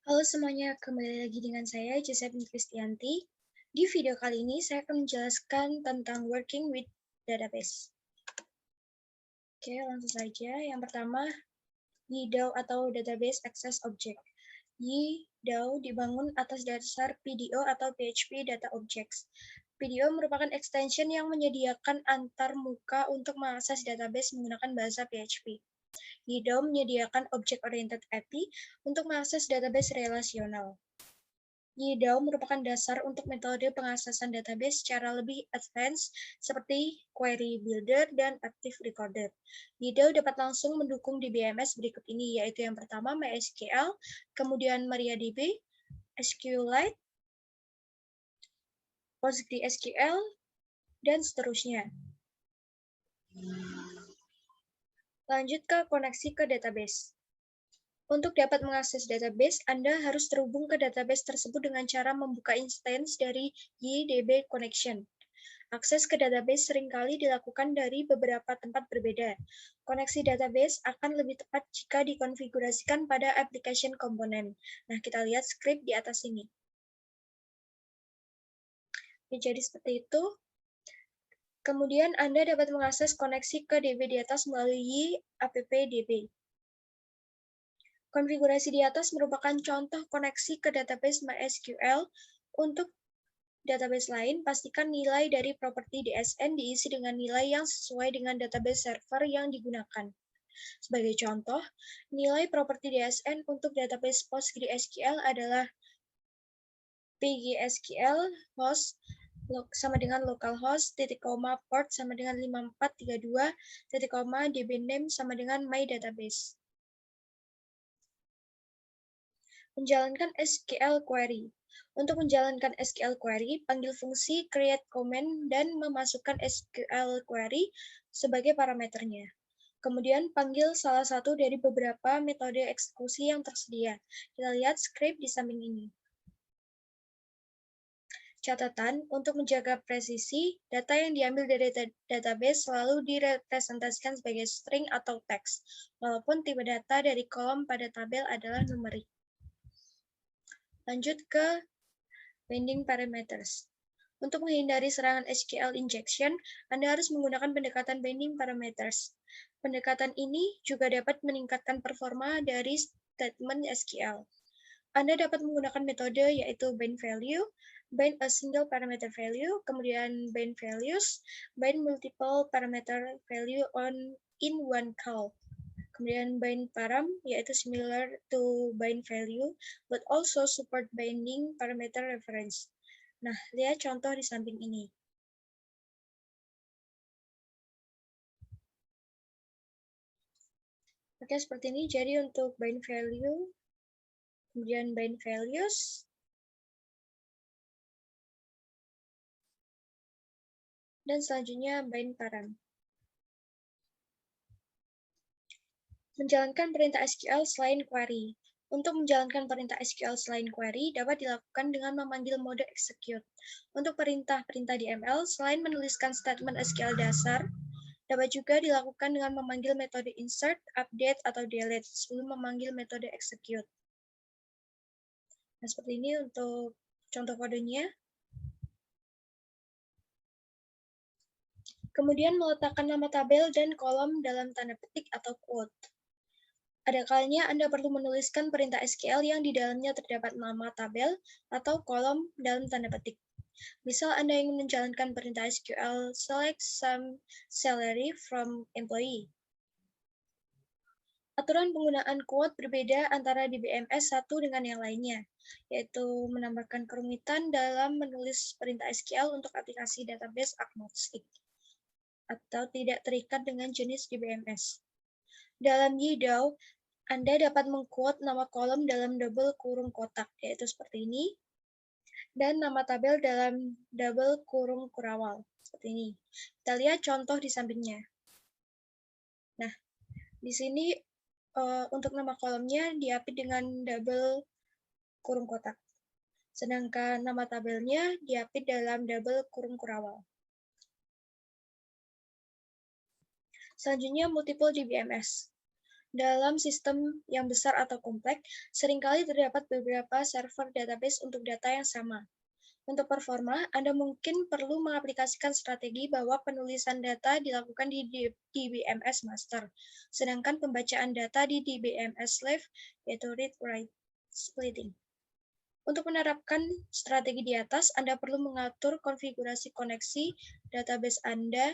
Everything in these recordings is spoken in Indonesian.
Halo semuanya, kembali lagi dengan saya, Josephine Kristianti. Di video kali ini, saya akan menjelaskan tentang working with database. Oke, langsung saja. Yang pertama, YDAO atau Database Access Object. YDAO dibangun atas dasar PDO atau PHP Data Objects. PDO merupakan extension yang menyediakan antar muka untuk mengakses database menggunakan bahasa PHP. YDAO menyediakan Object-Oriented API untuk mengakses database relasional. YDAO merupakan dasar untuk metode pengaksesan database secara lebih advance seperti Query Builder dan Active Recorder. YDAO dapat langsung mendukung DBMS berikut ini, yaitu yang pertama MySQL, kemudian MariaDB, SQLite, PostgreSQL, dan seterusnya. Lanjut ke koneksi ke database. Untuk dapat mengakses database, Anda harus terhubung ke database tersebut dengan cara membuka instance dari YDB Connection. Akses ke database seringkali dilakukan dari beberapa tempat berbeda. Koneksi database akan lebih tepat jika dikonfigurasikan pada application component. Nah, kita lihat script di atas ini. Jadi seperti itu. Kemudian Anda dapat mengakses koneksi ke DB di atas melalui appdb. Konfigurasi di atas merupakan contoh koneksi ke database MySQL. Untuk database lain, pastikan nilai dari properti DSN diisi dengan nilai yang sesuai dengan database server yang digunakan. Sebagai contoh, nilai properti DSN untuk database PostgreSQL adalah pgsql host sama dengan localhost, port sama dengan 5432, dbname sama dengan my database. Menjalankan SQL query. Untuk menjalankan SQL query, panggil fungsi create command dan memasukkan SQL query sebagai parameternya. Kemudian panggil salah satu dari beberapa metode eksekusi yang tersedia. Kita lihat script di samping ini. Catatan, untuk menjaga presisi, data yang diambil dari database selalu direpresentasikan sebagai string atau teks, walaupun tipe data dari kolom pada tabel adalah numerik. Lanjut ke binding parameters. Untuk menghindari serangan SQL injection, Anda harus menggunakan pendekatan binding parameters. Pendekatan ini juga dapat meningkatkan performa dari statement SQL. Anda dapat menggunakan metode yaitu bind value, bind a single parameter value, kemudian bind values, bind multiple parameter value in one call. Kemudian bind param, yaitu similar to bind value, but also support binding parameter reference. Nah, lihat contoh di samping ini. Oke, seperti ini. Jadi untuk bind value, kemudian bind values, dan selanjutnya bind param. Menjalankan perintah SQL selain query. Untuk menjalankan perintah SQL selain query dapat dilakukan dengan memanggil mode execute. Untuk perintah-perintah di ML, selain menuliskan statement SQL dasar, dapat juga dilakukan dengan memanggil metode insert, update, atau delete sebelum memanggil metode execute. Nah, seperti ini untuk contoh kodenya. Kemudian meletakkan nama tabel dan kolom dalam tanda petik atau quote. Ada kalanya Anda perlu menuliskan perintah SQL yang di dalamnya terdapat nama tabel atau kolom dalam tanda petik. Misal Anda ingin menjalankan perintah SQL select some salary from employee. Aturan penggunaan quote berbeda antara DBMS satu dengan yang lainnya, yaitu menambahkan kerumitan dalam menulis perintah SQL untuk aplikasi database agnostik atau tidak terikat dengan jenis DBMS. Dalam YDAO, Anda dapat mengquote nama kolom dalam double kurung kotak, yaitu seperti ini, dan nama tabel dalam double kurung kurawal, seperti ini. Kita lihat contoh di sampingnya. Nah, di sini untuk nama kolomnya diapit dengan double kurung kotak. Sedangkan nama tabelnya diapit dalam double kurung kurawal. Selanjutnya, multiple DBMS. Dalam sistem yang besar atau kompleks, seringkali terdapat beberapa server database untuk data yang sama. Untuk performa, Anda mungkin perlu mengaplikasikan strategi bahwa penulisan data dilakukan di DBMS master, sedangkan pembacaan data di DBMS slave, yaitu read-write splitting. Untuk menerapkan strategi di atas, Anda perlu mengatur konfigurasi koneksi database Anda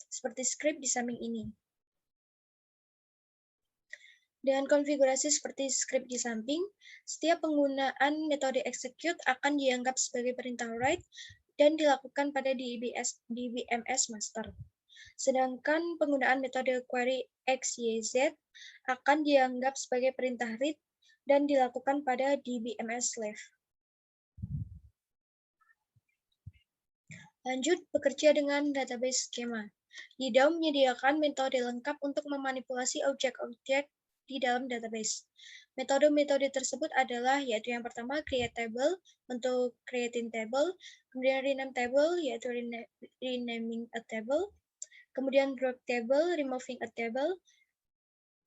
seperti script di samping ini. Dengan konfigurasi seperti script di samping, setiap penggunaan metode execute akan dianggap sebagai perintah write dan dilakukan pada DBMS master. Sedangkan penggunaan metode query XYZ akan dianggap sebagai perintah read dan dilakukan pada DBMS slave. Lanjut, bekerja dengan database skema. YDAO menyediakan metode lengkap untuk memanipulasi objek-objek di dalam database. Metode-metode tersebut adalah, yaitu yang pertama, create table, untuk creating table, kemudian rename table, yaitu renaming a table, kemudian drop table, removing a table,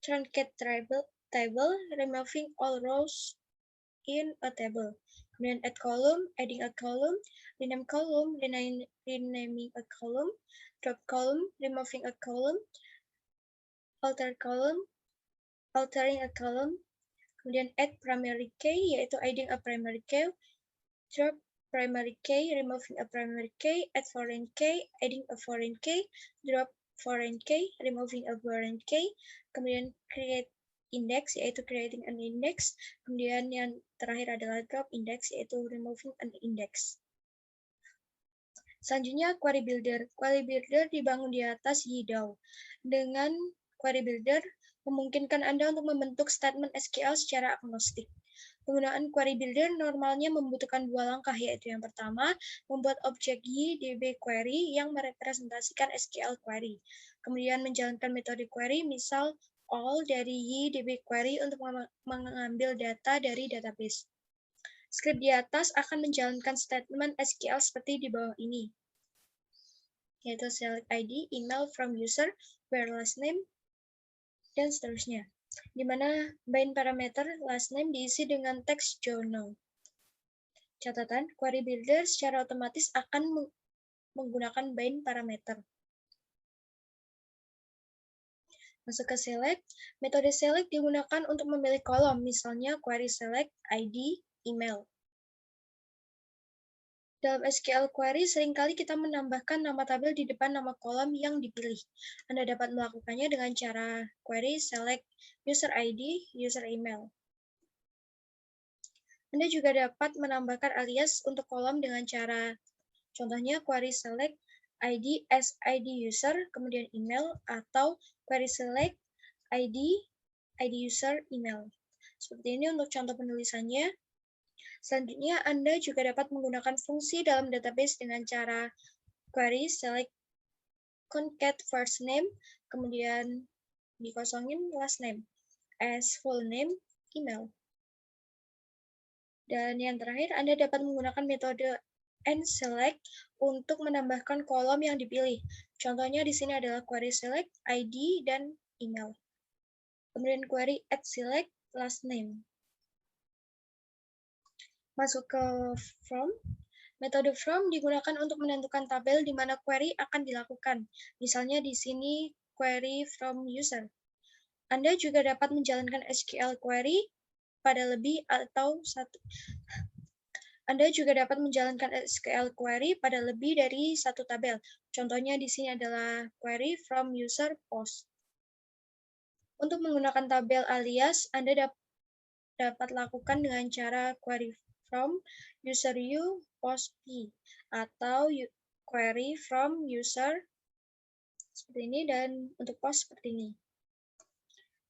truncate table, removing all rows in a table, kemudian add column, adding a column, rename column, renaming a column, drop column, removing a column, alter column, altering a column, kemudian add primary key, yaitu adding a primary key, drop primary key, removing a primary key, add foreign key, adding a foreign key, drop foreign key, removing a foreign key, kemudian create index, yaitu creating an index, kemudian yang terakhir adalah drop index, yaitu removing an index. Selanjutnya, query builder. Query builder dibangun di atas YDAO. Dengan query builder, memungkinkan Anda untuk membentuk statement SQL secara agnostik. Penggunaan query builder normalnya membutuhkan dua langkah, yaitu yang pertama, membuat objek YDB query yang merepresentasikan SQL query. Kemudian menjalankan metode query, misal all dari YDB query untuk mengambil data dari database. Script di atas akan menjalankan statement SQL seperti di bawah ini, yaitu select ID, email from user, where last name, dan seterusnya, di mana bind parameter last name diisi dengan teks journal. Catatan, query builder secara otomatis akan menggunakan bind parameter. Masuk ke select, metode select digunakan untuk memilih kolom, misalnya query select ID, email. Dalam SQL query, seringkali kita menambahkan nama tabel di depan nama kolom yang dipilih. Anda dapat melakukannya dengan cara query select user ID, user email. Anda juga dapat menambahkan alias untuk kolom dengan cara, contohnya query select ID as ID user, kemudian email, atau query select ID user, email. Seperti ini untuk contoh penulisannya. Selanjutnya, Anda juga dapat menggunakan fungsi dalam database dengan cara query select concat first name, kemudian dikosongin last name, as full name, email. Dan yang terakhir, Anda dapat menggunakan metode nSelect untuk menambahkan kolom yang dipilih. Contohnya di sini adalah query select ID dan email. Kemudian query add select last name. Masuk ke from. Metode from digunakan untuk menentukan tabel di mana query akan dilakukan. Misalnya di sini query from user. Anda juga dapat menjalankan SQL query pada lebih atau satu. Anda juga dapat menjalankan SQL query pada lebih dari satu tabel. Contohnya di sini adalah query from user post. Untuk menggunakan tabel alias, Anda dapat lakukan dengan cara query from user u post p atau query from user seperti ini dan untuk post seperti ini.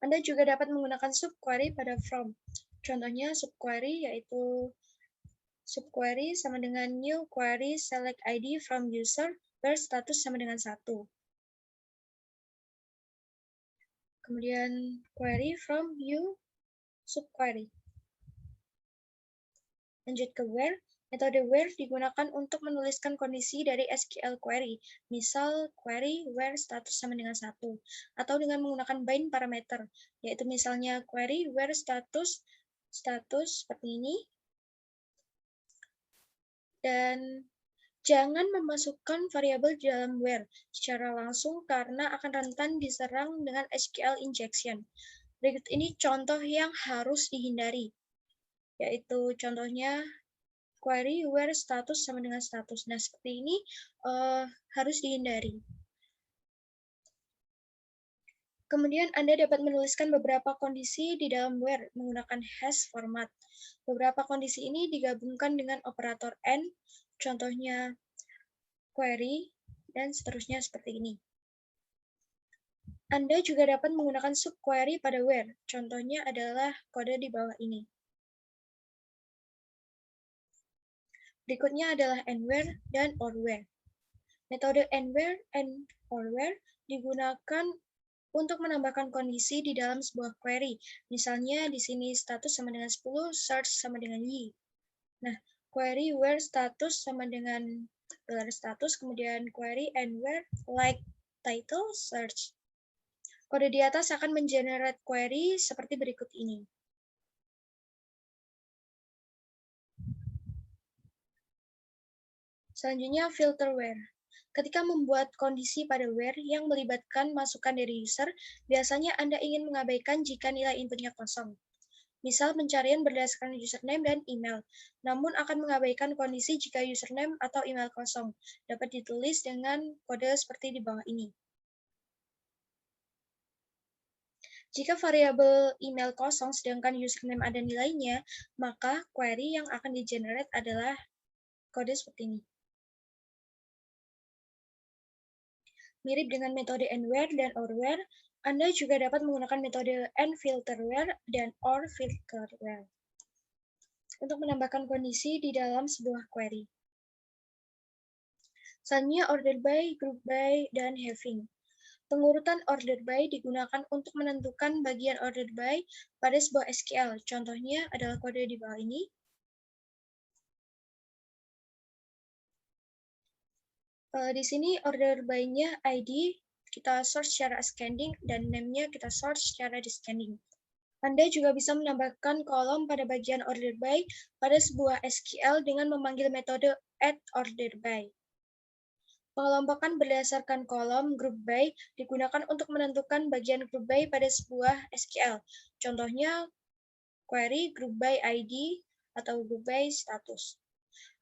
Anda juga dapat menggunakan subquery pada from. Contohnya subquery yaitu subquery sama dengan new query select ID from user where status sama dengan 1. Kemudian query from you subquery. Lanjut ke where. Metode where digunakan untuk menuliskan kondisi dari SQL query, misal query where status sama dengan 1, atau dengan menggunakan bind parameter, yaitu misalnya query where status seperti ini, dan jangan memasukkan variabel di dalam where secara langsung karena akan rentan diserang dengan SQL injection. Berikut ini contoh yang harus dihindari, yaitu contohnya query where status sama dengan status. Nah, seperti ini harus dihindari. Kemudian Anda dapat menuliskan beberapa kondisi di dalam where menggunakan hash format. Beberapa kondisi ini digabungkan dengan operator AND, contohnya query, dan seterusnya seperti ini. Anda juga dapat menggunakan subquery pada where, contohnya adalah kode di bawah ini. Berikutnya adalah AND-where dan OR-where. Metode AND-where and OR-where digunakan untuk menambahkan kondisi di dalam sebuah query. Misalnya di sini status sama dengan 10, search sama dengan y. Nah, query where status sama dengan status, kemudian query and where like title search. Kode di atas akan mengenerate query seperti berikut ini. Selanjutnya, filter where. Ketika membuat kondisi pada where yang melibatkan masukan dari user, biasanya Anda ingin mengabaikan jika nilai inputnya kosong. Misal pencarian berdasarkan username dan email, namun akan mengabaikan kondisi jika username atau email kosong. Dapat ditulis dengan kode seperti di bawah ini. Jika variabel email kosong sedangkan username ada nilainya, maka query yang akan di-generate adalah kode seperti ini. Mirip dengan metode AND-where dan OR-where, Anda juga dapat menggunakan metode AND-filter-where dan OR-filter-where untuk menambahkan kondisi di dalam sebuah query. Selanjutnya order by, group by, dan having. Pengurutan order by digunakan untuk menentukan bagian order by pada sebuah SQL. Contohnya adalah kode di bawah ini. Di sini order by-nya ID, kita search secara ascending, dan name-nya kita search secara descending. Anda juga bisa menambahkan kolom pada bagian order by pada sebuah SQL dengan memanggil metode addOrderBy. Pengelompokan berdasarkan kolom group by digunakan untuk menentukan bagian group by pada sebuah SQL. Contohnya query group by ID atau group by status.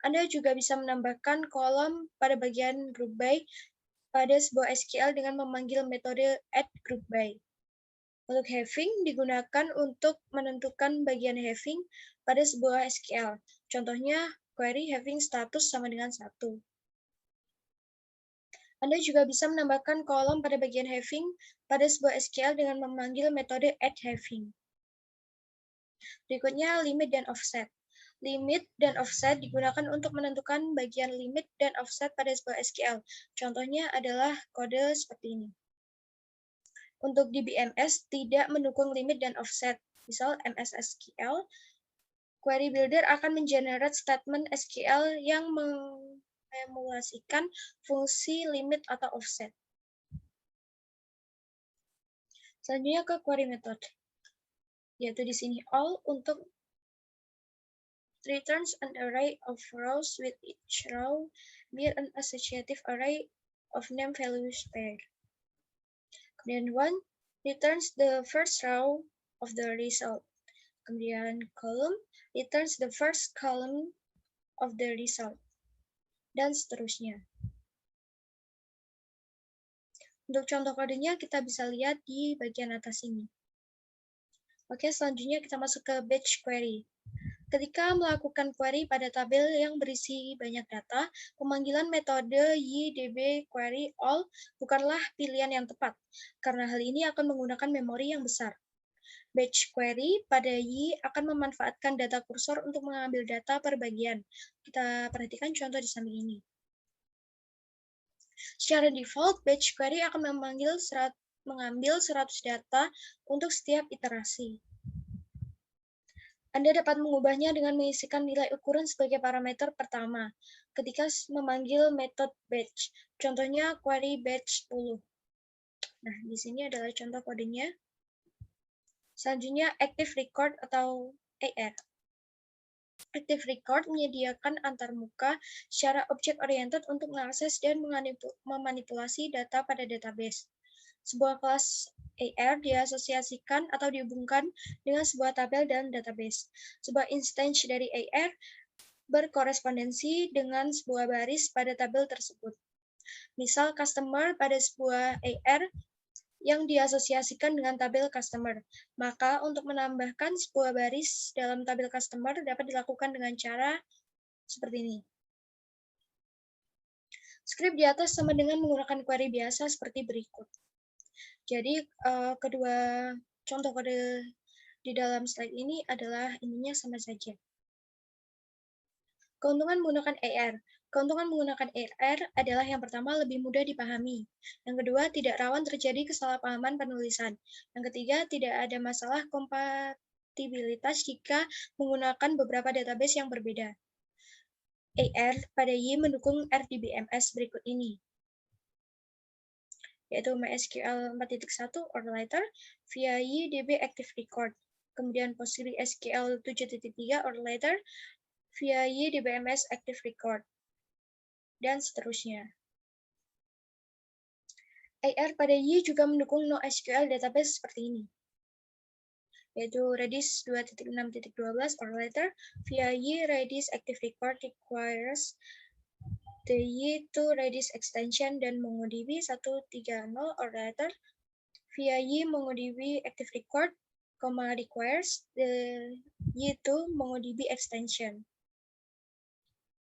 Anda juga bisa menambahkan kolom pada bagian group by pada sebuah SQL dengan memanggil metode addGroupBy. Untuk having digunakan untuk menentukan bagian having pada sebuah SQL. Contohnya query having status sama dengan 1. Anda juga bisa menambahkan kolom pada bagian having pada sebuah SQL dengan memanggil metode addHaving. Berikutnya limit dan offset. Limit dan offset digunakan untuk menentukan bagian limit dan offset pada sebuah SQL. Contohnya adalah kode seperti ini. Untuk DBMS tidak mendukung limit dan offset. Misal MS SQL, query builder akan mengenerate statement SQL yang mengemulasikan fungsi limit atau offset. Selanjutnya ke query method, yaitu di sini all untuk returns an array of rows with each row be an associative array of name values pair. Kemudian one returns the first row of the result. Kemudian column returns the first column of the result. Dan seterusnya. Untuk contoh kodenya kita bisa lihat di bagian atas ini. Oke, selanjutnya kita masuk ke batch query. Ketika melakukan query pada tabel yang berisi banyak data, pemanggilan metode ydbQueryAll bukanlah pilihan yang tepat, karena hal ini akan menggunakan memori yang besar. Batch query pada y akan memanfaatkan data kursor untuk mengambil data per bagian. Kita perhatikan contoh di samping ini. Secara default, batch query akan mengambil 100 data untuk setiap iterasi. Anda dapat mengubahnya dengan mengisikan nilai ukuran sebagai parameter pertama ketika memanggil metode batch. Contohnya query batch 10. Nah, di sini adalah contoh kodenya. Selanjutnya, active record atau AR. Active record menyediakan antarmuka secara object-oriented untuk mengakses dan memanipulasi data pada database. Sebuah kelas AR diasosiasikan atau dihubungkan dengan sebuah tabel dalam database. Sebuah instance dari AR berkorespondensi dengan sebuah baris pada tabel tersebut. Misal customer pada sebuah AR yang diasosiasikan dengan tabel customer. Maka untuk menambahkan sebuah baris dalam tabel customer dapat dilakukan dengan cara seperti ini. Skrip di atas sama dengan menggunakan query biasa seperti berikut. Jadi kedua contoh kode di dalam slide ini adalah ininya sama saja. Keuntungan menggunakan AR. Keuntungan menggunakan AR adalah yang pertama lebih mudah dipahami. Yang kedua, tidak rawan terjadi kesalahpahaman penulisan. Yang ketiga, tidak ada masalah kompatibilitas jika menggunakan beberapa database yang berbeda. AR pada Y mendukung RDBMS berikut ini, yaitu MySQL 4.1 or later via YDB Active Record. Kemudian PostgreSQL 7.3 or later via YDBMS Active Record, dan seterusnya. AR pada Y juga mendukung NoSQL database seperti ini, yaitu Redis 2.6.12 or later via Y Redis Active Record requires the Y2 Redis extension, dan MongoDB 1.3.0 or later via Y MongoDB Active Record, requires the Y2 MongoDB extension.